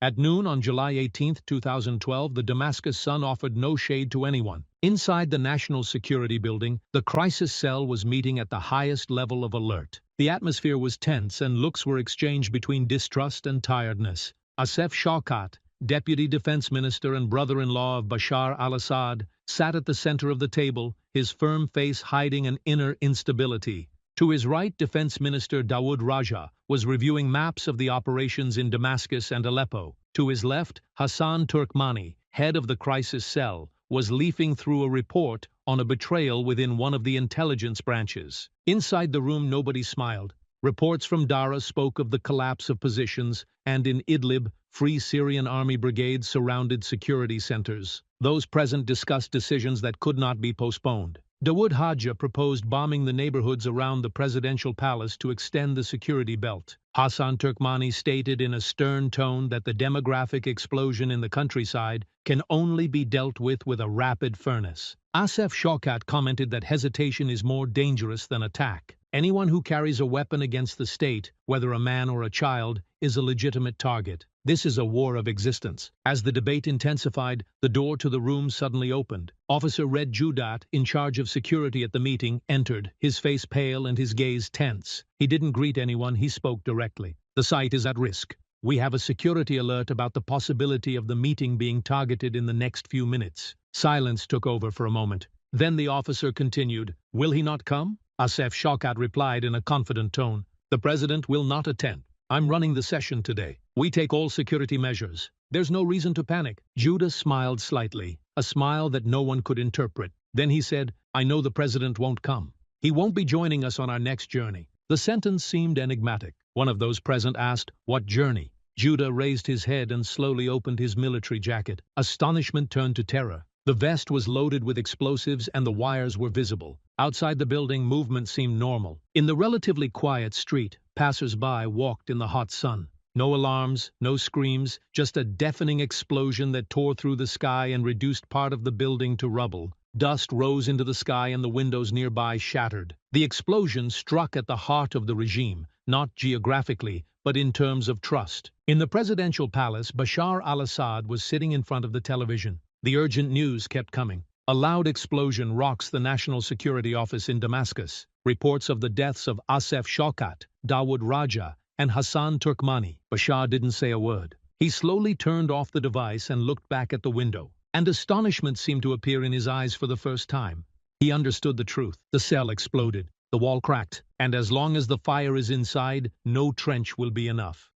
At noon on July 18, 2012, the Damascus sun offered no shade to anyone. Inside the National Security Building, the crisis cell was meeting at the highest level of alert. The atmosphere was tense and looks were exchanged between distrust and tiredness. Assad Shawkat, Deputy Defense Minister and brother-in-law of Bashar al-Assad, sat at the center of the table, his firm face hiding an inner instability. To his right, Defense Minister Dawood Raja was reviewing maps of the operations in Damascus and Aleppo. To his left, Hassan Turkmani, head of the crisis cell, was leafing through a report on a betrayal within one of the intelligence branches. Inside the room, nobody smiled. Reports from Dara spoke of the collapse of positions, and in Idlib, Free Syrian Army brigades surrounded security centers. Those present discussed decisions that could not be postponed. Dawood Raja proposed bombing the neighborhoods around the presidential palace to extend the security belt. Hassan Turkmani stated in a stern tone that the demographic explosion in the countryside can only be dealt with a rapid furnace. Assad Shawkat commented that hesitation is more dangerous than attack. Anyone who carries a weapon against the state, whether a man or a child, is a legitimate target. This is a war of existence. As the debate intensified, the door to the room suddenly opened. Officer Red Judat, in charge of security at the meeting, entered, his face pale and his gaze tense. He didn't greet anyone, he spoke directly. The site is at risk. We have a security alert about the possibility of the meeting being targeted in the next few minutes. Silence took over for a moment. Then the officer continued, "Will he not come?" Assad Shawkat replied in a confident tone, "The president will not attend. I'm running the session today. We take all security measures. There's no reason to panic." Judah smiled slightly, a smile that no one could interpret. Then he said, "I know the president won't come. He won't be joining us on our next journey." The sentence seemed enigmatic. One of those present asked, "What journey?" Judah raised his head and slowly opened his military jacket. Astonishment turned to terror. The vest was loaded with explosives and the wires were visible. Outside the building, movement seemed normal. In the relatively quiet street, passers-by walked in the hot sun. No alarms, no screams, just a deafening explosion that tore through the sky and reduced part of the building to rubble. Dust rose into the sky and the windows nearby shattered. The explosion struck at the heart of the regime, not geographically, but in terms of trust. In the presidential palace, Bashar al-Assad was sitting in front of the television. The urgent news kept coming. A loud explosion rocks the National Security Office in Damascus. Reports of the deaths of Assad Shawkat, Dawood Raja, and Hassan Turkmani. Bashar didn't say a word. He slowly turned off the device and looked back at the window. And astonishment seemed to appear in his eyes for the first time. He understood the truth. The cell exploded. The wall cracked. And as long as the fire is inside, no trench will be enough.